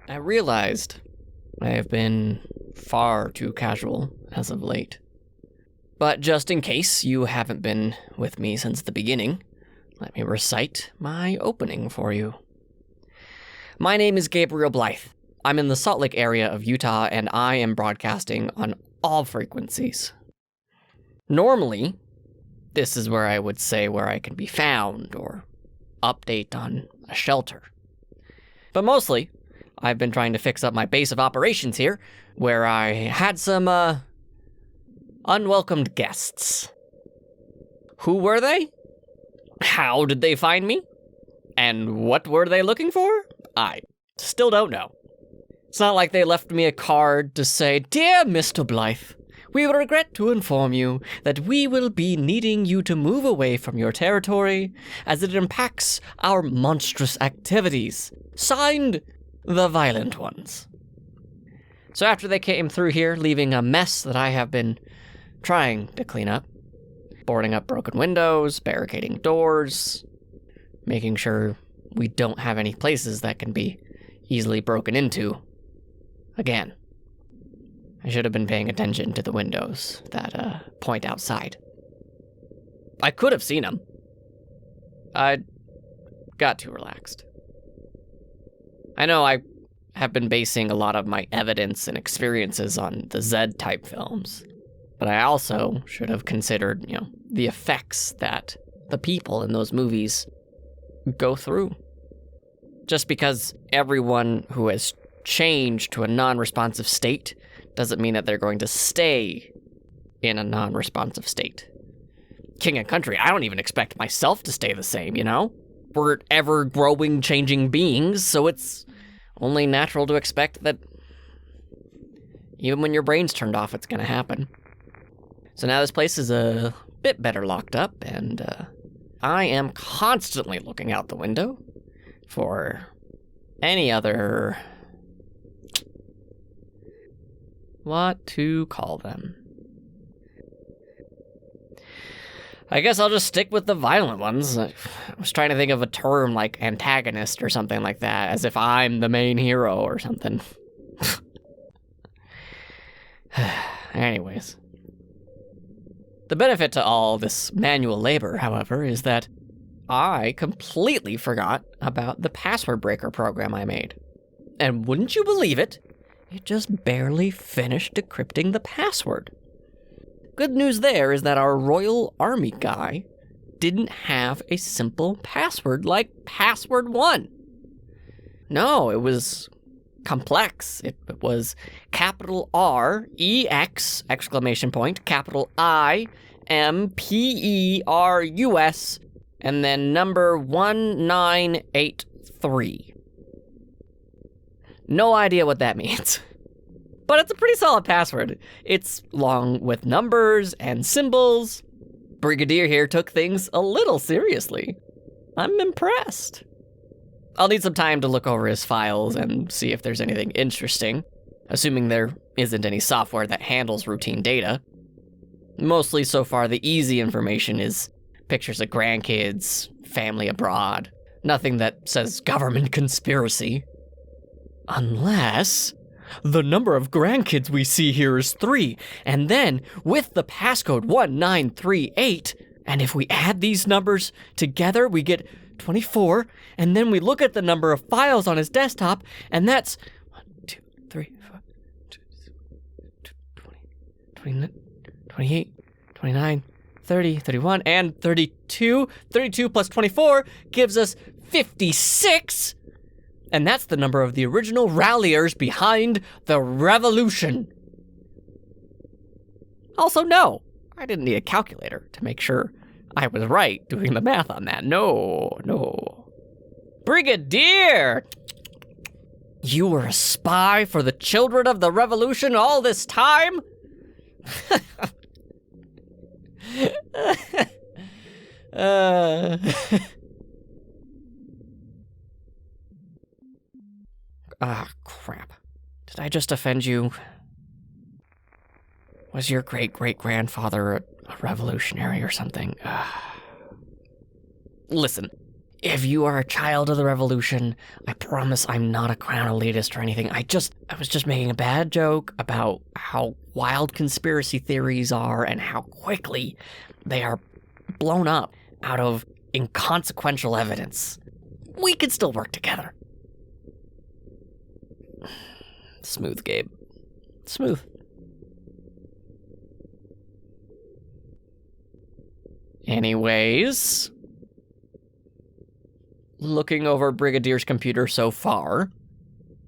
I realized I have been far too casual as of late. But just in case you haven't been with me since the beginning, let me recite my opening for you. My name is Gabriel Blythe. I'm in the Salt Lake area of Utah, and I am broadcasting on all frequencies. Normally, this is where I would say where I can be found or update on a shelter. But mostly, I've been trying to fix up my base of operations here, where I had some, unwelcomed guests. Who were they? How did they find me? And what were they looking for? I still don't know. It's not like they left me a card to say, "Dear Mr. Blythe, we regret to inform you that we will be needing you to move away from your territory as it impacts our monstrous activities. Signed, the Violent Ones." So after they came through here, leaving a mess that I have been trying to clean up, boarding up broken windows, barricading doors, making sure we don't have any places that can be easily broken into. Again, I should have been paying attention to the windows that point outside. I could have seen them. I got too relaxed. I know I have been basing a lot of my evidence and experiences on the Z-type films, but I also should have considered, the effects that the people in those movies go through. Just because everyone who has changed to a non-responsive state doesn't mean that they're going to stay in a non-responsive state. King and country, I don't even expect myself to stay the same, We're ever-growing, changing beings, so it's only natural to expect that even when your brain's turned off, it's going to happen. So now this place is a bit better locked up, and I am constantly looking out the window for any other... what to call them. I guess I'll just stick with the violent ones. I was trying to think of a term like antagonist or something like that, as if I'm the main hero or something. Anyways. The benefit to all this manual labor, however, is that I completely forgot about the password breaker program I made. And wouldn't you believe it? It just barely finished decrypting the password. Good news there is that our Royal Army guy didn't have a simple password like password 1. No, it was complex. It was capital R-E-X, exclamation point, capital I-M-P-E-R-U-S, and then number 1983. No idea what that means. But it's a pretty solid password. It's long with numbers and symbols. Brigadier here took things a little seriously. I'm impressed. I'll need some time to look over his files and see if there's anything interesting, assuming there isn't any software that handles routine data. Mostly so far the easy information is pictures of grandkids, family abroad, nothing that says government conspiracy. Unless the number of grandkids we see here is 3, and then with the passcode 1938, and if we add these numbers together, we get 24, and then we look at the number of files on his desktop, and that's 1, 2, 3, 4, 20, 28, 29, 30, 31, and 32. 32 plus 24 gives us 56. And that's the number of the original ralliers behind the revolution. Also, no, I didn't need a calculator to make sure I was right doing the math on that. No. Brigadier! You were a spy for the children of the revolution all this time? Crap. Did I just offend you? Was your great-great-grandfather a revolutionary or something? Listen, if you are a child of the revolution, I promise I'm not a crown elitist or anything. I was just making a bad joke about how wild conspiracy theories are and how quickly they are blown up out of inconsequential evidence. We could still work together. Smooth, Gabe. Smooth. Anyways, looking over Brigadier's computer so far,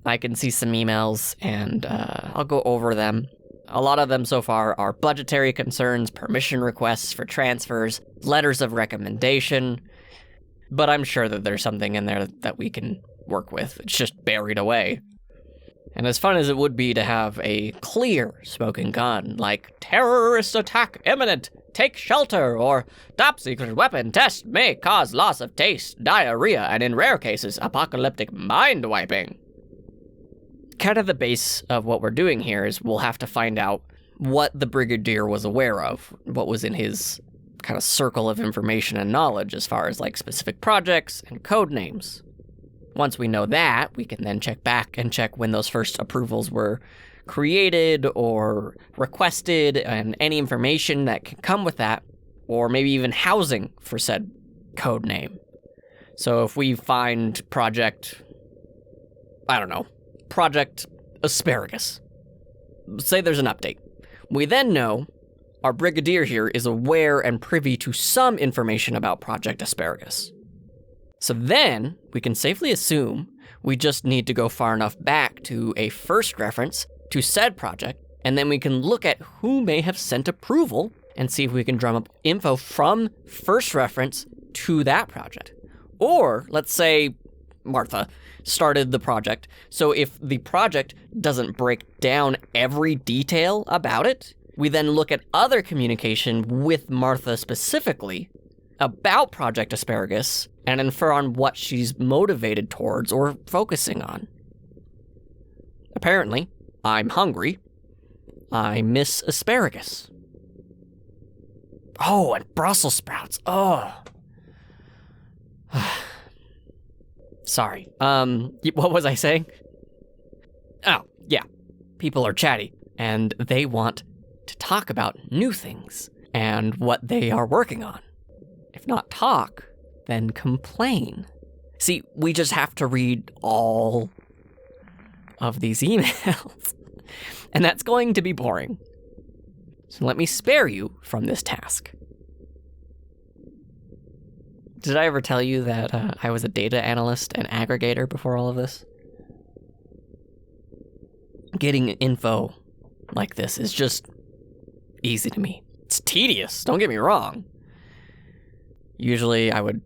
I can see some emails, and I'll go over them. A lot of them so far are budgetary concerns, permission requests for transfers, letters of recommendation, but I'm sure that there's something in there that we can work with. It's just buried away. And as fun as it would be to have a clear smoking gun, like terrorist attack imminent, take shelter, or top secret weapon test may cause loss of taste, diarrhea, and in rare cases, apocalyptic mind wiping. Kind of the base of what we're doing here is we'll have to find out what the Brigadier was aware of, what was in his kind of circle of information and knowledge as far as like specific projects and code names. Once we know that, we can then check back and check when those first approvals were created or requested and any information that can come with that, or maybe even housing for said code name. So if we find Project Asparagus, say there's an update. We then know our Brigadier here is aware and privy to some information about Project Asparagus. So then, we can safely assume we just need to go far enough back to a first reference to said project, and then we can look at who may have sent approval and see if we can drum up info from first reference to that project. Or, let's say Martha started the project, so if the project doesn't break down every detail about it, we then look at other communication with Martha specifically about Project Asparagus and infer on what she's motivated towards or focusing on. Apparently, I'm hungry. I miss asparagus. Oh, and Brussels sprouts. Oh. Sorry. What was I saying? Oh, yeah. People are chatty, and they want to talk about new things and what they are working on. If not talk, then complain. See, we just have to read all of these emails, and that's going to be boring. So let me spare you from this task. Did I ever tell you that I was a data analyst and aggregator before all of this? Getting info like this is just easy to me. It's tedious, don't get me wrong. Usually I would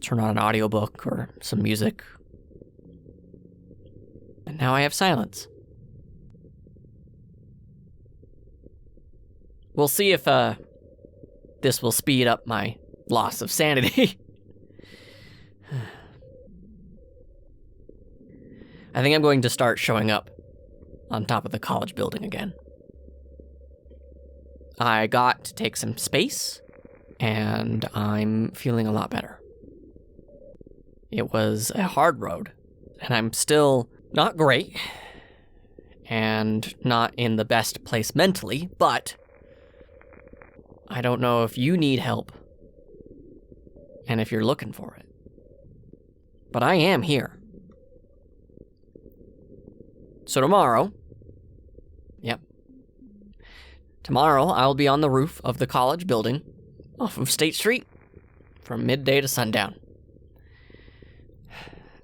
turn on an audiobook or some music. And now I have silence. We'll see if this will speed up my loss of sanity. I think I'm going to start showing up on top of the college building again. I got to take some space, and I'm feeling a lot better. It was a hard road, and I'm still not great, and not in the best place mentally, but I don't know if you need help, and if you're looking for it. But I am here. So tomorrow, tomorrow I'll be on the roof of the college building off of State Street from midday to sundown.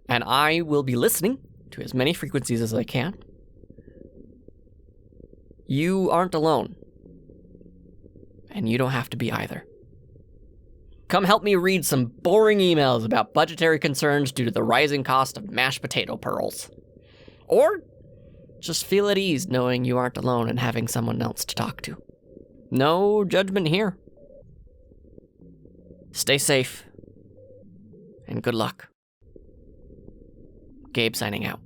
And I will be listening to as many frequencies as I can. You aren't alone. And you don't have to be either. Come help me read some boring emails about budgetary concerns due to the rising cost of mashed potato pearls. Or just feel at ease knowing you aren't alone and having someone else to talk to. No judgment here. Stay safe. And good luck. Gabe signing out.